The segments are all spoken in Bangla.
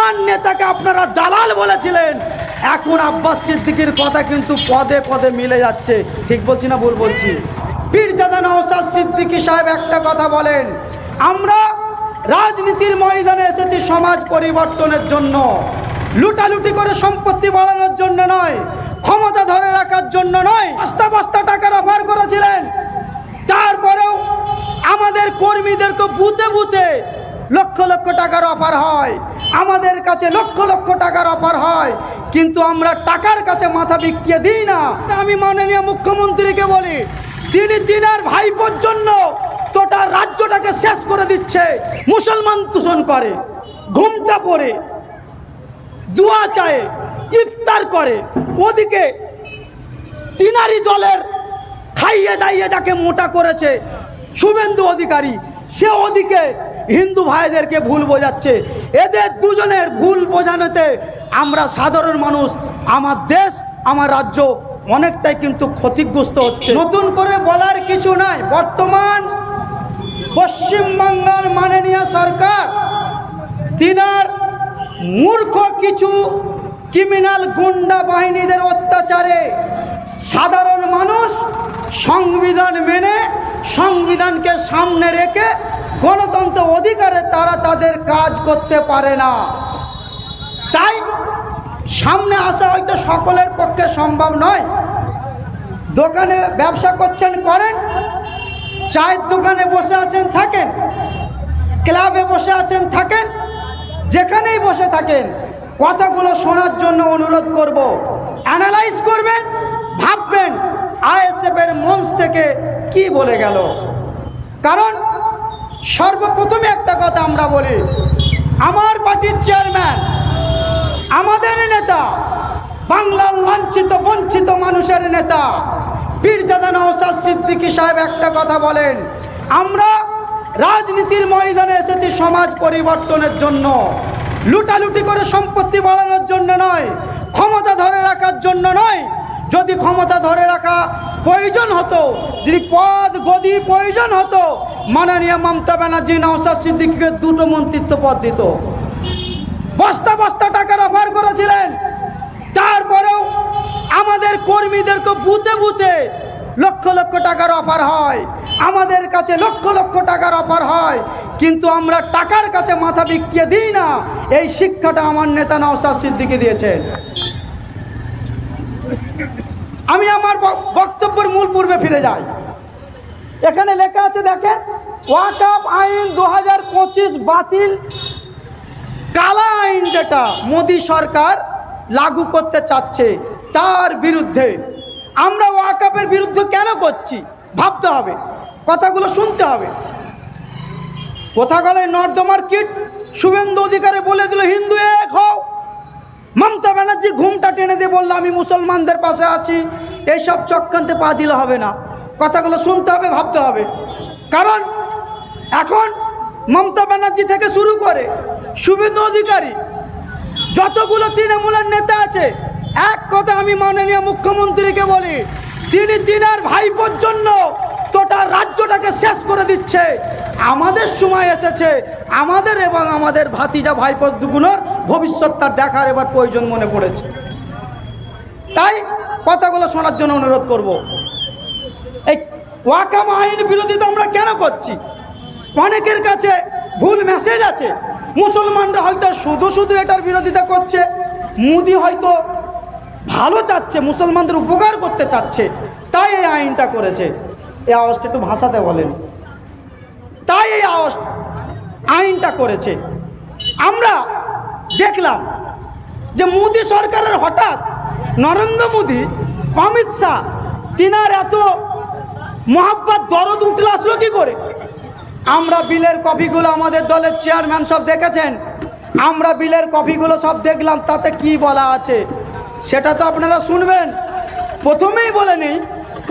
আমার নেতাকে আপনারা দালাল বলেছিলেন, এখন আব্বাস সিদ্দিকীর কথা কিন্তু পদে পদে মিলে যাচ্ছে। ঠিক বলছি না ভুল বলছি? পীরজাদা নওশাদ সিদ্দিকী সাহেব একটা কথা বলেন, আমরা রাজনীতির ময়দানে এসেছি সমাজ পরিবর্তনের জন্য, লুটালুটি করে সম্পত্তি বাড়ানোর জন্য নয়, ক্ষমতা ধরে রাখার জন্য নয়। বস্তা বস্তা টাকার অফার করেছিলেন, তারপরেও আমাদের কর্মীদেরকে বুথে বুথে লক্ষ লক্ষ টাকার অফার হয়, আমাদের কাছে লক্ষ লক্ষ টাকার অফার হয়, কিন্তু আমরা টাকার কাছে মাথা বিকিয়ে দিই না। আমি মাননীয় মুখ্যমন্ত্রীকে বলি, তিনি দিনার ভাইপোর জন্য গোটা রাজ্যটাকে শেষ করে দিচ্ছে। মুসলমান দূষণ করে, ঘুমটা পড়ে, দোয়া চায়, ইফতার করে, ওদিকে তিনারি দলের খাইয়ে দাইয়ে যাকে মোটা করেছে শুভেন্দু অধিকারী, সে ওদিকে হিন্দু ভাইদেরকে ভুল বোঝাচ্ছে। এদের দুজনের ভুল বোঝানোতে আমরা সাধারণ মানুষ, আমার দেশ, আমার রাজ্য অনেকটাই কিন্তু ক্ষতিগ্রস্ত হচ্ছে। নতুন করে বলার কিছু নাই। বর্তমান পশ্চিমবাংলার মাননীয় সরকার তিনার মূর্খ কিছু ক্রিমিনাল গুন্ডা বাহিনীদের অত্যাচারে সাধারণ মানুষ সংবিধান মেনে, সংবিধানকে সামনে রেখে গণতন্ত্র অধিকারে তারা তাদের কাজ করতে পারে না। তাই সামনে আসা হয়তো সকলের পক্ষে সম্ভব নয়। দোকানে ব্যবসা করছেন করেন, চায়ের দোকানে বসে আছেন থাকেন, ক্লাবে বসে আছেন থাকেন, যেখানেই বসে থাকেন, কথাগুলো শোনার জন্য অনুরোধ করব। অ্যানালাইজ করবেন, ভাববেন আইএসএফের মঞ্চ থেকে কি বলে গেল। কারণ সর্বপ্রথমে একটা কথা আমরা বলি, আমার পার্টির চেয়ারম্যান, আমাদের নেতা, বাংলার লাঞ্ছিত বঞ্চিত মানুষের নেতা পীরজাদা নওশাদ সিদ্দিকী সাহেব একটা কথা বলেন, আমরা রাজনীতির ময়দানে এসেছি সমাজ পরিবর্তনের জন্য, লুটালুটি করে সম্পত্তি বাড়ানোর জন্য নয়, ক্ষমতা ধরে রাখার জন্য নয়। যদি ক্ষমতা ধরে রাখা প্রয়োজন হতো, যদি পদ গদি প্রয়োজন হতো, মাননীয় মমতা ব্যানার্জি নওশাদ সিদ্দিকীকে 2টো মন্ত্রিত্ব পদ দিত। বস্তা বস্তা টাকার অফার করেছিলেন, তারপরেও আমাদের কর্মীদেরকে বুথে বুথে লক্ষ লক্ষ টাকার অফার হয়, আমাদের কাছে লক্ষ লক্ষ টাকার অফার হয়, কিন্তু আমরা টাকার কাছে মাথা বিকিয়ে দিই না। এই শিক্ষাটা আমার নেতা নওশাদ সিদ্দিকী দিয়েছেন। আমি আমার বক্তব্যের মূল পূর্বে ফিরে যাই। এখানে লেখা আছে দেখেন, ওয়াকফ আইন 2025 বাতিল, কালা আইন যেটা মোদি সরকার লাগু করতে চাচ্ছে তার বিরুদ্ধে। আমরা ওয়াকফের বিরুদ্ধে কেন করছি ভাবতে হবে, কথাগুলো শুনতে হবে। কথা বলে নর্দমার কিট শুভেন্দু অধিকারী বলে দিল হিন্দু এক হও, মমতা ব্যানার্জি ঘুমটা টেনে দিয়ে বললো আমি মুসলমানদের পাশে আছি। এইসব চক্রান্তে পা দিলে হবে না, কথাগুলো শুনতে হবে, ভাবতে হবে। কারণ এখন মমতা ব্যানার্জি থেকে শুরু করে শুভেন্দু অধিকারী, যতগুলো তৃণমূলের নেতা আছে, এক কথা আমি মাননীয় মুখ্যমন্ত্রীকে বলি, তিনি তিনার ভাইপোর জন্য গোটা রাজ্যটাকে শেষ করে দিচ্ছে। আমাদের সময় এসেছে, আমাদের এবং আমাদের ভাতিজা ভাইপোর দুগুলোর ভবিষ্যৎটা দেখার এবার প্রয়োজন মনে পড়েছে। তাই কথাগুলো শোনার জন্য অনুরোধ করব। এই ওয়াকফ আইন বিরোধিতা আমরা কেন করছি? অনেকের কাছে ভুল মেসেজ আছে, মুসলমানরা হয়তো শুধু শুধু এটার বিরোধিতা করছে, মোদি হয়তো ভালো চাচ্ছে, মুসলমানদের উপকার করতে চাচ্ছে, তাই এই আইনটা করেছে। এই আওয়াজটা একটু ভাষাতে বলেন, তাই এই আইনটা করেছে। আমরা দেখলাম যে মোদি সরকারের হঠাৎ নরেন্দ্র মোদি, অমিত শাহ, তিনার এত মহাব্বত দরদ উঠলে আসলো কি করে? আমরা বিলের কপিগুলো আমাদের দলের চেয়ারম্যান সব দেখেছেন, আমরা বিলের কপিগুলো সব দেখলাম, তাতে কি বলা আছে সেটা তো আপনারা শুনবেন। প্রথমেই বলে নেই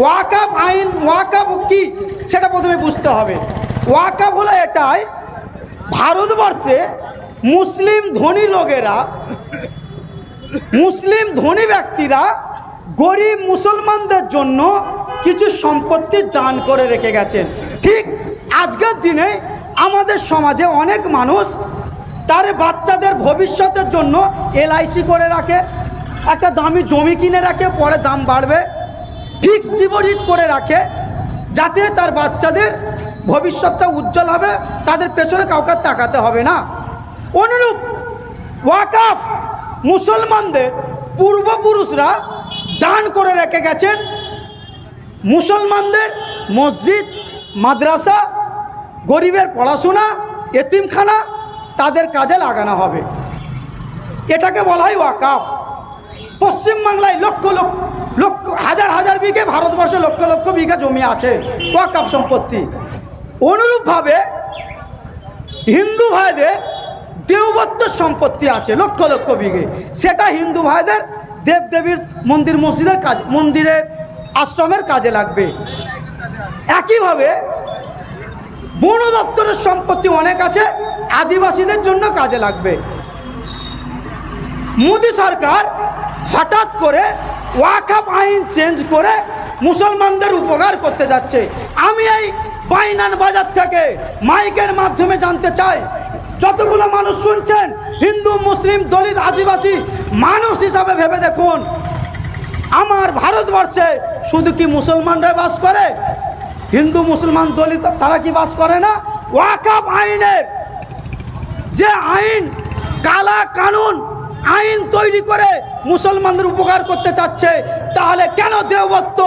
ওয়াকফ আইন, ওয়াকফ কি সেটা প্রথমে বুঝতে হবে। ওয়াকফ হলো এটাই, ভারতবর্ষে মুসলিম ধনী লোকেরা, মুসলিম ধনী ব্যক্তিরা গরিব মুসলমানদের জন্য কিছু সম্পত্তি দান করে রেখে গেছেন। ঠিক আজকের দিনে আমাদের সমাজে অনেক মানুষ তার বাচ্চাদের ভবিষ্যতের জন্য LIC করে রাখে, একটা দামি জমি কিনে রাখে, পরে দাম বাড়বে, ফিক্সড ডিপোজিট করে রাখে, যাতে তার বাচ্চাদের ভবিষ্যৎটা উজ্জ্বল হবে, তাদের পেছনে কাউকে তাকাতে হবে না। অনুরূপ ওয়াকফ মুসলমানদের পূর্বপুরুষরা দান করে রেখে গেছেন, মুসলমানদের মসজিদ, মাদ্রাসা, গরিবের পড়াশোনা, এতিমখানা তাদের কাজে লাগানো হবে। এটাকে বলা হয় ওয়াকফ। পশ্চিমবাংলায় লক্ষ লক্ষ হাজার হাজার বিঘে, ভারতবর্ষে লক্ষ লক্ষ বিঘা জমি আছে ওয়াকফ সম্পত্তি। অনুরূপভাবে হিন্দু ভাইদের দেওবত্ত সম্পত্তি আছে লক্ষ লক্ষ বিঘে, সেটা হিন্দু ভাইদের দেবদেবীর মন্দির, মসজিদের কাজ, মন্দিরের আশ্রমের কাজে লাগবে। একইভাবে বন দপ্তরের সম্পত্তি অনেক আছে, আদিবাসীদের জন্য কাজে লাগবে। মোদী সরকার হঠাৎ করে ওয়াকফ আইন চেঞ্জ করে মুসলমানদের উপকার করতে যাচ্ছে। আমি এই বাইনান বাজার থেকে মাইকের মাধ্যমে জানতে চাই, যতগুলো মানুষ শুনছেন, হিন্দু, মুসলিম, দলিত, আদিবাসী মানুষ হিসাবে ভেবে দেখুন, আমার ভারতবর্ষে শুধু কি মুসলমানরা বাস করে? হিন্দু, মুসলমান, দলিত তারা কি বাস করে না? ওয়াকফ আইনের যে আইন, কালা কানুন আইন তৈরি করে মুসলমানদের উপকার করতে চাচ্ছে, তাহলে কেন দেওবত্ত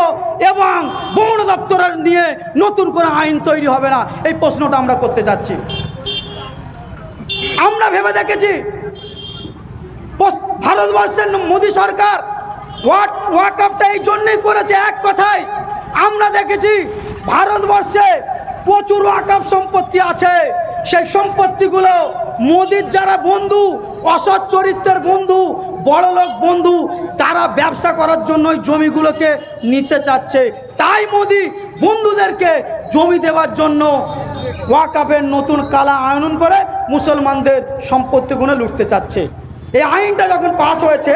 এবং বন দপ্তরের নিয়ে নতুন করে আইন তৈরি হবে না? এই প্রশ্নটা আমরা করতে যাচ্ছি। আমরা ভেবে দেখেছি ভারতবর্ষের মোদী সরকার ওয়াকফটা এই জন্যই করেছে, এক কথায় আমরা দেখেছি ভারতবর্ষে প্রচুর ওয়াকফ সম্পত্তি আছে। সেই সম্পত্তিগুলো মোদির যারা বন্ধু, অসৎ চরিত্রের বন্ধু, বড়লোক বন্ধু, তারা ব্যবসা করার জন্য ওই জমিগুলোকে নিতে চাচ্ছে। তাই মোদি বন্ধুদেরকে জমি দেওয়ার জন্য ওয়াকফের নতুন কালা আইন করে মুসলমানদের সম্পত্তিগুলো লুটতে চাচ্ছে। এই আইনটা যখন পাস হয়েছে,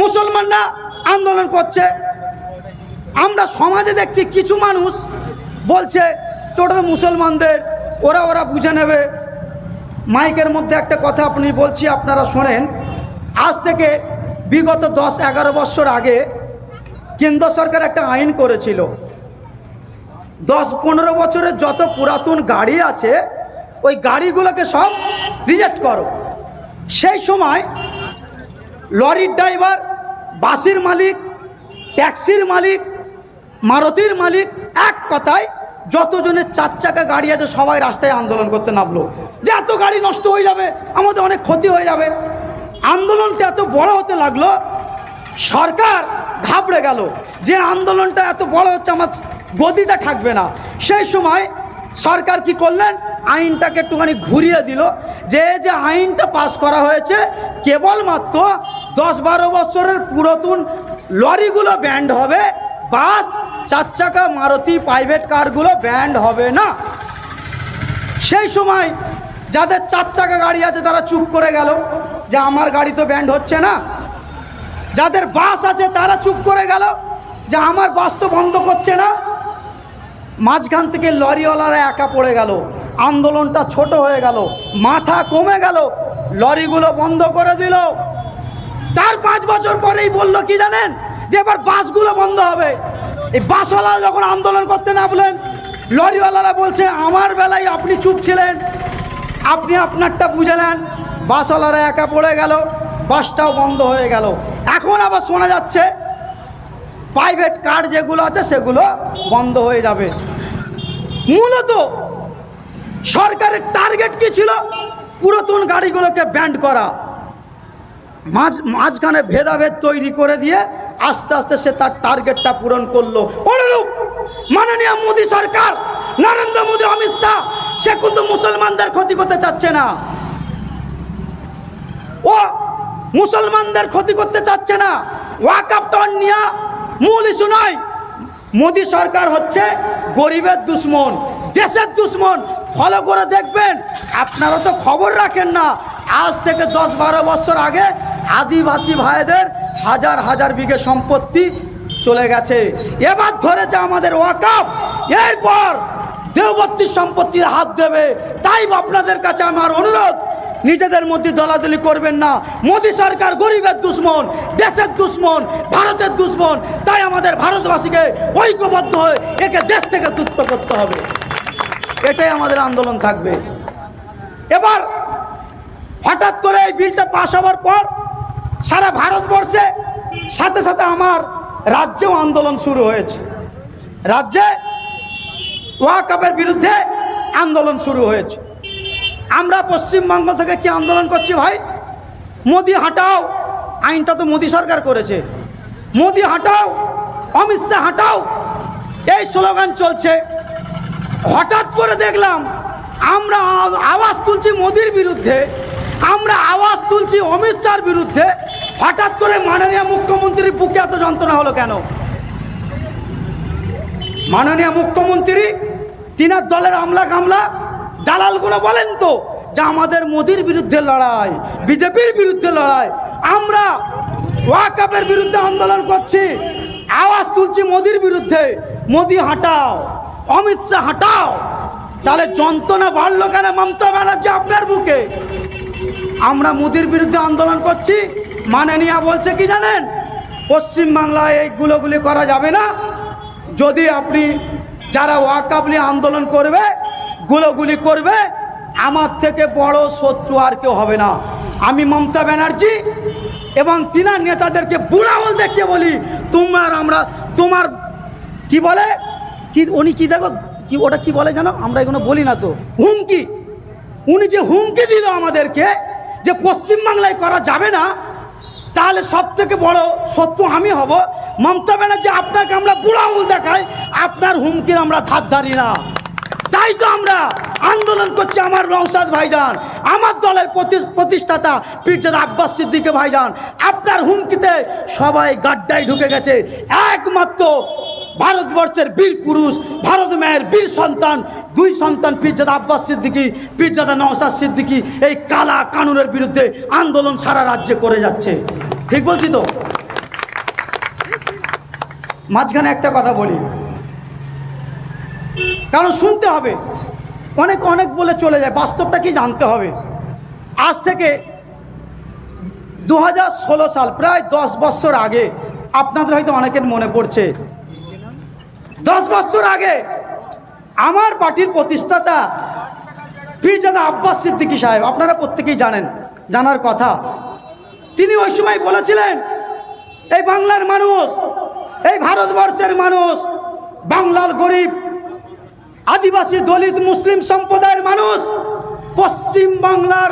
মুসলমানরা আন্দোলন করছে। আমরা সমাজে দেখছি কিছু মানুষ বলছে ওটা মুসলমানদের, ওরা বুঝে নেবে। মাইকের মধ্যে একটা কথা আপনি বলছি, আপনারা শোনেন। আজ থেকে বিগত 10-11 বছর আগে কেন্দ্র সরকার একটা আইন করেছিল, 10-15 বছরের যত পুরাতন গাড়ি আছে ওই গাড়িগুলোকে সব রিজেক্ট করো। সেই সময় লরির ড্রাইভার, বাসের মালিক, ট্যাক্সির মালিক, মারুতির মালিক, এক কথায় যতজনের 4 চাকা গাড়ি আছে সবাই রাস্তায় আন্দোলন করতে নামলো যে এত গাড়ি নষ্ট হয়ে যাবে, আমাদের অনেক ক্ষতি হয়ে যাবে। আন্দোলনটা এত বড় হতে লাগলো, সরকার ঘাবড়ে গেল যে আন্দোলনটা এত বড় হচ্ছে, আমার গদিটা থাকবে না। সেই সময় সরকার কি করলেন, আইনটাকে একটুখানি ঘুরিয়ে দিল, যে আইনটা পাস করা হয়েছে কেবলমাত্র 10-12 বছরের পুরাতন লরিগুলো ব্যান্ড হবে, বাস, 4 চাকা, মারুতি, প্রাইভেট কারগুলো ব্যান্ড হবে না। সেই সময় যাদের 4 চাকা গাড়ি আছে তারা চুপ করে গেল যে আমার গাড়ি তো ব্যান্ড হচ্ছে না। যাদের বাস আছে তারা চুপ করে গেল যে আমার বাস তো বন্ধ করছে না। মাঝখান থেকে লরিওয়ালারা একা পড়ে গেল, আন্দোলনটা ছোট হয়ে গেল, মাথা কমে গেল, লরিগুলো বন্ধ করে দিল। তার 5 বছর পরেই বললো কি জানেন, যে এবার বাসগুলো বন্ধ হবে। এই বাসওয়ালারা যখন আন্দোলন করতে না বলেন, লরিওয়ালারা বলছে আমার বেলায় আপনি চুপ ছিলেন, আপনি আপনারটা বুঝলেন। বাসওয়ালারা একা পড়ে গেল, বাসটাও বন্ধ হয়ে গেল। এখন আবার শোনা যাচ্ছে প্রাইভেট কার যেগুলো আছে সেগুলো বন্ধ হয়ে যাবে। মূলত সরকারের টার্গেট কি ছিল? পুরাতন গাড়িগুলোকে ব্যান্ড করা, মাঝখানে ভেদাভেদ তৈরি করে দিয়ে আস্তে আস্তে সে তার টার্গেটটা পূরণ করলো। অনুরূপ মাননীয় মোদী সরকার, নরেন্দ্র মোদী, অমিত শাহ, সে কিন্তু মুসলমানদের ক্ষতি করতে চাচ্ছে না, ও মুসলমানদের ক্ষতি করতে চাচ্ছে না। ওয়াকফটা নিয়ে মূল ইস্যু নয়। মোদী সরকার হচ্ছে গরিবের দুশ্মন, দেশের দুশ্মন। ফলো করে দেখবেন, আপনারা তো খবর রাখেন না, আজ থেকে 10-12 বছর আগে আদিবাসী ভাইদের হাজার হাজার বিঘে সম্পত্তি চলে গেছে। এবার ধরেছে আমাদের ওয়াকফ, এরপর দেওবত্তির সম্পত্তির হাত দেবে। তাই আপনাদের কাছে আমার অনুরোধ, নিজেদের মধ্যে দলাদলি করবেন না। মোদী সরকার গরিবের দুশ্মন, দেশের দুশ্মন, ভারতের দুশ্মন। তাই আমাদের ভারতবাসীকে ঐক্যবদ্ধ হয়ে একে দেশ থেকে তুচ্ছ করতে হবে। এটাই আমাদের আন্দোলন থাকবে। এবার হঠাৎ করে এই বিলটা পাশ হওয়ার পর সারা ভারতবর্ষে সাথে সাথে আমার রাজ্যেও আন্দোলন শুরু হয়েছে। রাজ্যে ওয়াকফের বিরুদ্ধে আন্দোলন শুরু হয়েছে। আমরা পশ্চিমবঙ্গ থেকে কি আন্দোলন করছি ভাই? মোদি হাঁটাও, আইনটা তো মোদি সরকার করেছে। মোদি হাঁটাও, অমিত শাহ হাঁটাও, এই স্লোগান চলছে। হঠাৎ করে দেখলাম আমরা আওয়াজ তুলছি মোদির বিরুদ্ধে, আমরা আওয়াজ তুলছি অমিত শাহর বিরুদ্ধে। হঠাৎ করে মাননীয় মুখ্যমন্ত্রীর বুকে এত যন্ত্রণা হলো কেন? মাননীয় মুখ্যমন্ত্রী তিনার দলের আমলা কামলা দালালগুলো বলেন তো যে আমাদের মোদির বিরুদ্ধে লড়াই, বিজেপির বিরুদ্ধে লড়াই। আমরা ওয়াকফের বিরুদ্ধে আন্দোলন করছি, আওয়াজ তুলছি মোদির বিরুদ্ধে। মোদি হাঁটাও, অমিত শাহ হাঁটাও। তাহলে যন্ত্রণা বাড়লো কেন মমতা ব্যানার্জি আপনার বুকে? আমরা মোদির বিরুদ্ধে আন্দোলন করছি, মাননীয়া বলছে কি জানেন? পশ্চিমবাংলায় এইগুলোগুলি করা যাবে না। যদি আপনি যারা ওয়াকফ নিয়ে আন্দোলন করবে, গুলোগুলি করবে, আমার থেকে বড় শত্রু আর কেউ হবে না। আমি মমতা ব্যানার্জি এবং তিনার নেতাদেরকে বুড়া আঙুল দেখিয়ে বলি, তোমার আমরা তোমার কি বলে কি উনি কি দেখো কি ওটা কি বলে জানো? আমরা এগুলো বলি না তো, হুমকি। উনি যে হুমকি দিল আমাদেরকে যে পশ্চিমবাংলায় করা যাবে না, তাহলে সব থেকে বড় শত্রু আমি হব। মমতা ব্যানার্জি আপনাকে আমরা বুড়া আঙুল দেখাই, আপনার হুমকির আমরা ধার ধারি না। তাই তো আমরা আন্দোলন করছি। আমার নওশাদ ভাইজান, আমার দলের প্রতিষ্ঠাতা পীরজাদা আব্বাস সিদ্দিকী ভাইজান, আপনার হুমকিতে সবাই গাড্ডায় ঢুকে গেছে। একমাত্র ভারতবর্ষের বীর পুরুষ, ভারত মায়ের বীর সন্তান, দুই সন্তান পীরজাদা আব্বাস সিদ্দিকী, পীরজাদা নওশাদ সিদ্দিকী এই কালা কানুনের বিরুদ্ধে আন্দোলন সারা রাজ্যে করে যাচ্ছে। ঠিক বলছি তো? মাঝখানে একটা কথা বলি, কারণ শুনতে হবে। অনেক অনেক বলে চলে যায়, বাস্তবটা কি জানতে হবে। আজ থেকে 2016 সাল, প্রায় 10 বছর আগে, আপনাদের হয়তো অনেকের মনে পড়ছে, 10 বছর আগে আমার পার্টির প্রতিষ্ঠাতা পীরজাদা আব্বাস সিদ্দিকী সাহেব, আপনারা প্রত্যেকেই জানেন, জানার কথা, তিনি ওই সময় বলেছিলেন এই বাংলার মানুষ, এই ভারতবর্ষের মানুষ, বাংলার গরিব আদিবাসী দলিত মুসলিম সম্প্রদায়ের মানুষ, পশ্চিম বাংলার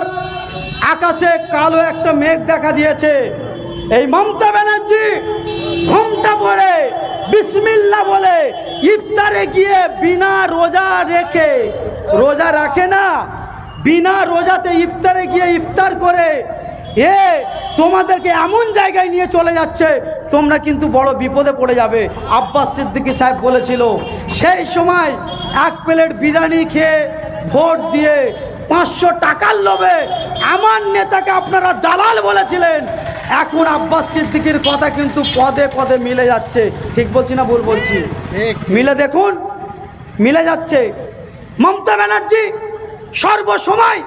আকাশে কালো একটা মেঘ দেখা দিয়েছে। এই মমতা ব্যানার্জি ঘোমটা পরে বিসমিল্লাহ বলে ইফতারে গিয়ে বিনা রোজা রেখে, রোজা রাখে না, বিনা রোজাতে ইফতারে গিয়ে ইফতার করে এ তোমাদেরকে এমন জায়গায় নিয়ে চলে যাচ্ছে, তোমরা কিন্তু বড় বিপদে পড়ে যাবে। আব্বাস সিদ্দিকী সাহেব বলেছিল, সেই সময় এক প্লেট বিরিয়ানি খেয়ে ভোট দিয়ে 500 টাকার লোভে আমার নেতাকে আপনারা দালাল বলেছিলেন। এখন আব্বাস সিদ্দিকীর কথা কিন্তু পদে পদে মিলে যাচ্ছে। ঠিক বলছি না ভুল বলছি? মিলে দেখুন, মিলে যাচ্ছে। মমতা ব্যানার্জি সর্বসময়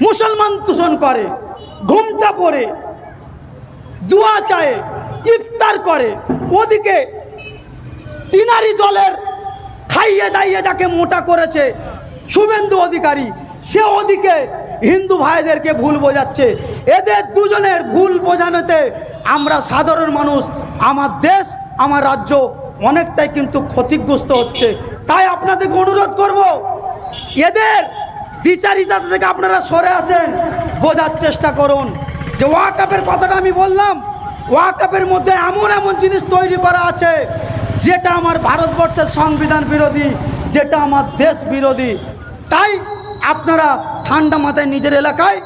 মুসলমান দূষণ করে, ঘুমটা পড়ে দোয়া চায়, ইফতার করে। ওদিকে তিনারি দলের খাইয়ে দাইয়ে যাকে মোটা করেছে শুভেন্দু অধিকারী, সে ওদিকে হিন্দু ভাইদেরকে ভুল বোঝাচ্ছে। এদের দুজনের ভুল বোঝানোতে আমরা সাধারণ মানুষ, আমার দেশ, আমার রাজ্য অনেকটাই কিন্তু ক্ষতিগ্রস্ত হচ্ছে। তাই আপনাদেরকে অনুরোধ করব, এদের দ্বিচারিতা থেকে আপনারা সরে আসেন, বোঝার চেষ্টা করুন যে ওয়াকফের কথাটা আমি বললাম, ওয়াকফের মধ্যে এমন এমন জিনিস তৈরি করা আছে যেটা আমার ভারতবর্ষের সংবিধান বিরোধী, যেটা আমার দেশ বিরোধী। তাই আপনারা ঠান্ডা মাথায় নিজের এলাকায়,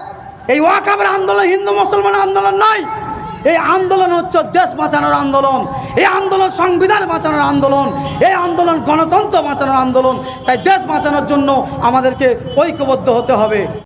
এই ওয়াকফের আন্দোলন হিন্দু মুসলমান আন্দোলন নয়, এই আন্দোলন হচ্ছে দেশ বাঁচানোর আন্দোলন, এই আন্দোলন সংবিধান বাঁচানোর আন্দোলন, এই আন্দোলন গণতন্ত্র বাঁচানোর আন্দোলন। তাই দেশ বাঁচানোর জন্য আমাদেরকে ঐক্যবদ্ধ হতে হবে।